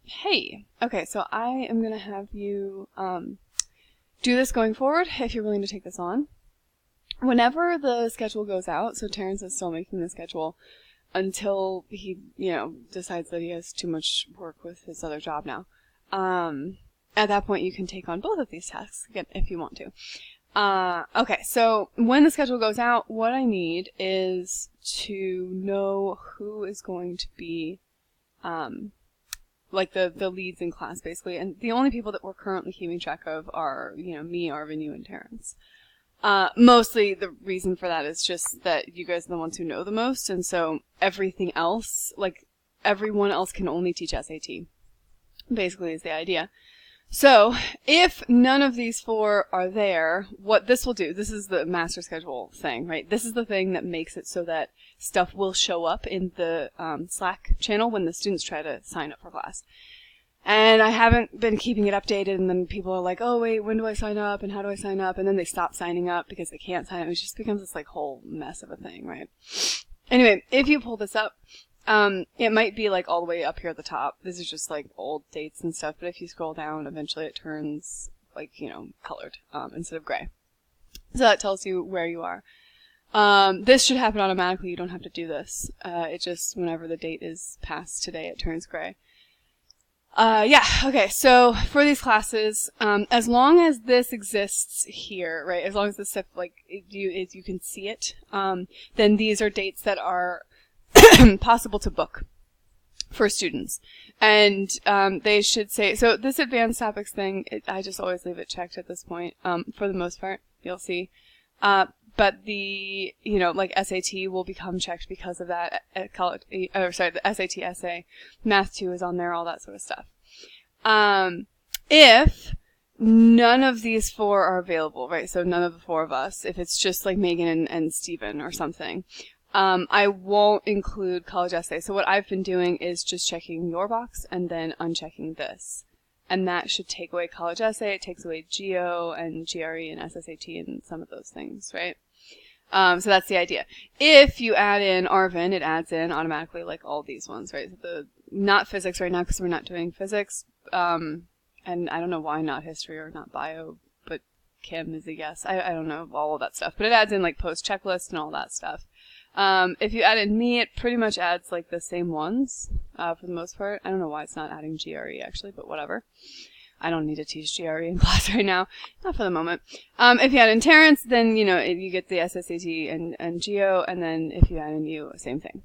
Hey, okay, so I am going to have you do this going forward if you're willing to take this on. Whenever the schedule goes out, so Terrence is still making the schedule until he, decides that he has too much work with his other job now. At that point, you can take on both of these tasks again if you want to. Okay, so when the schedule goes out, what I need is to know who is going to be like the leads in class, basically. And the only people that we're currently keeping track of are, me, Arvin, you, and Terrence. Mostly the reason for that is just that you guys are the ones who know the most, and so everything else, like, everyone else can only teach SAT. Basically is the idea. So, if none of these four are there, what this will do, this is the master schedule thing, right? This is the thing that makes it so that stuff will show up in the Slack channel when the students try to sign up for class. And I haven't been keeping it updated, and then people are like, oh wait, when do I sign up, and how do I sign up? And then they stop signing up because they can't sign up. It just becomes this like whole mess of a thing, right? Anyway, if you pull this up, it might be like all the way up here at the top. This is just like old dates and stuff, but if you scroll down, eventually it turns like, colored, instead of gray. So that tells you where you are. This should happen automatically. You don't have to do this. It just, whenever the date is past today, it turns gray. Okay, so for these classes, as long as this exists here, right, as long as this stuff, like, you can see it, then these are dates that are possible to book for students. And they should say, so this advanced topics thing, I just always leave it checked at this point, for the most part, you'll see. But the, like SAT will become checked because of that. The SAT essay, Math 2 is on there, all that sort of stuff. If none of these four are available, right, so none of the four of us, if it's just like Megan and Steven or something, I won't include college essay. So what I've been doing is just checking your box and then unchecking this. And that should take away college essay. It takes away Geo and GRE and SSAT and some of those things, right? So that's the idea. If you add in Arvin, it adds in automatically like all these ones, right? Not physics right now because we're not doing physics. And I don't know why not history or not bio, but Chem is a yes. I don't know all of that stuff. But it adds in like post checklist and all that stuff. If you add in me, it pretty much adds like the same ones, for the most part. I don't know why it's not adding GRE actually, but whatever. I don't need to teach GRE in class right now. Not for the moment. If you add in Terrence, then, you get the SSAT and Geo, and then if you add in you, same thing.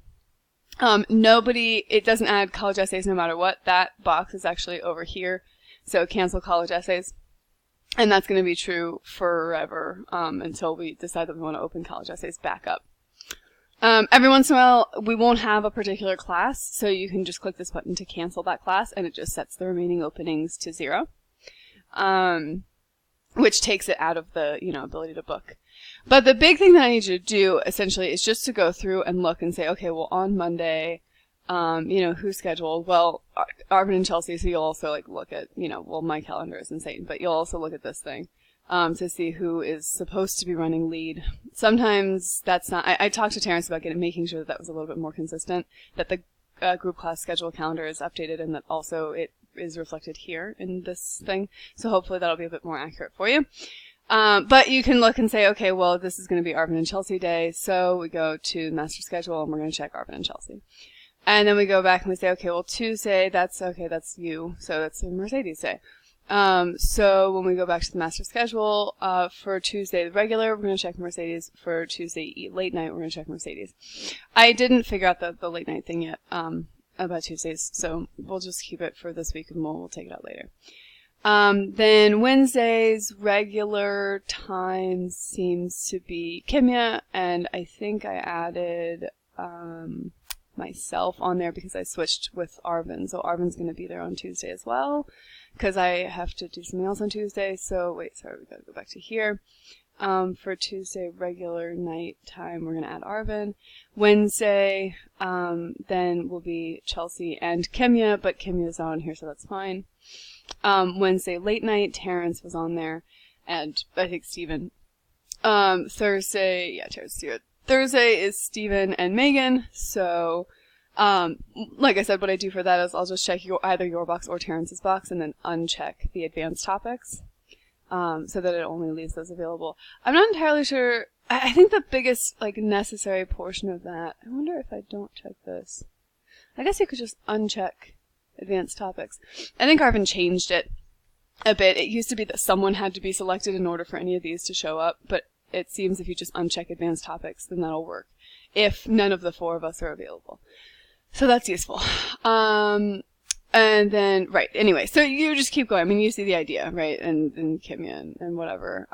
It doesn't add college essays no matter what. That box is actually over here. So cancel college essays. And that's going to be true forever, until we decide that we want to open college essays back up. Every once in a while, we won't have a particular class, so you can just click this button to cancel that class, and it just sets the remaining openings to 0, which takes it out of the, ability to book. But the big thing that I need you to do, essentially, is just to go through and look and say, okay, well, on Monday, who's scheduled? Well, Arvin and Chelsea, so you'll also, like, look at, my calendar is insane, but you'll also look at this thing. To see who is supposed to be running lead. Sometimes that's not. I talked to Terrence about making sure that was a little bit more consistent, that the group class schedule calendar is updated and that also it is reflected here in this thing. So hopefully that'll be a bit more accurate for you. But you can look and say, okay, well, this is going to be Arvin and Chelsea day, so we go to master schedule and we're going to check Arvin and Chelsea. And then we go back and we say, okay, well, Tuesday, that's you, so that's a Mercedes day. So when we go back to the master schedule, for Tuesday the regular, we're going to check Mercedes. For Tuesday late night, we're going to check Mercedes. I didn't figure out the late night thing yet, about Tuesdays, so we'll just keep it for this week and we'll take it out later. Then Wednesdays, regular time seems to be Kimya, and I think I added, myself on there because I switched with Arvin, so Arvin's going to be there on Tuesday as well. Because I have to do something else on Tuesday, so we gotta go back to here. For Tuesday, regular night time, we're gonna add Arvin. Wednesday, then will be Chelsea and Kimya, but Kimya's on here, so that's fine. Wednesday, late night, Terrence was on there, and I think Steven. Thursday, Terrence, Steven. Thursday is Steven and Megan, so Like I said, what I do for that is I'll just check either your box or Terrence's box and then uncheck the advanced topics, so that it only leaves those available. I'm not entirely sure. I think the biggest, like, necessary portion of that, I wonder if I don't check this. I guess you could just uncheck advanced topics. I think Arvin changed it a bit. It used to be that someone had to be selected in order for any of these to show up, but it seems if you just uncheck advanced topics, then that'll work, if none of the 4 of us are available. So that's useful. And then, right, anyway, so you just keep going. I mean, you see the idea, right? And Kimya and whatever.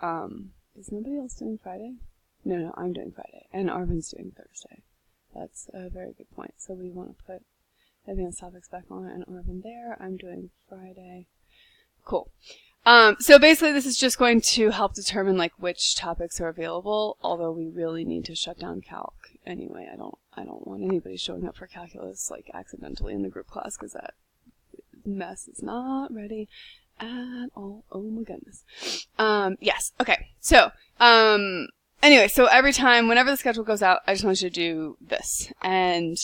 Is nobody else doing Friday? No, I'm doing Friday. And Arvin's doing Thursday. That's a very good point. So we want to put advanced topics back on and Arvin there. I'm doing Friday. Cool. So basically this is just going to help determine, like, which topics are available, although we really need to shut down calc anyway. I don't want anybody showing up for calculus, like, accidentally in the group class, because that mess is not ready at all. Oh my goodness. Yes. Okay. So, anyway, so every time, whenever the schedule goes out, I just want you to do this. And,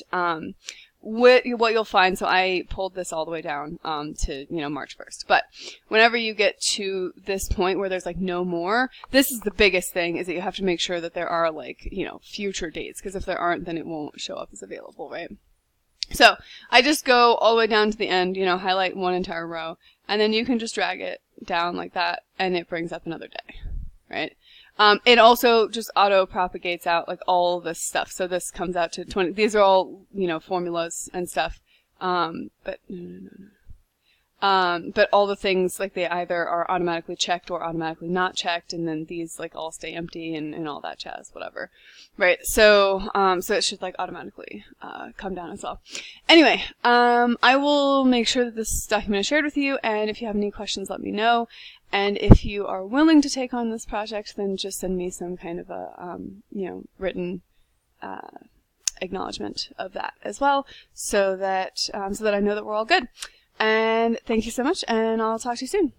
what you'll find, so I pulled this all the way down, to, March 1st. But whenever you get to this point where there's, like, no more, this is the biggest thing, is that you have to make sure that there are, like, future dates. Because if there aren't, then it won't show up as available, right? So I just go all the way down to the end, highlight one entire row, and then you can just drag it down like that, and it brings up another day, right? It also just auto-propagates out, like, all this stuff. So this comes out to 20. These are all, formulas and stuff. But no. But all the things, like, they either are automatically checked or automatically not checked, and then these, like, all stay empty and all that jazz, whatever. Right? So, so it should, like, automatically, come down as well. Anyway, I will make sure that this document is shared with you, and if you have any questions, let me know. And if you are willing to take on this project, then just send me some kind of a, written, acknowledgement of that as well, so that I know that we're all good. And thank you so much, and I'll talk to you soon.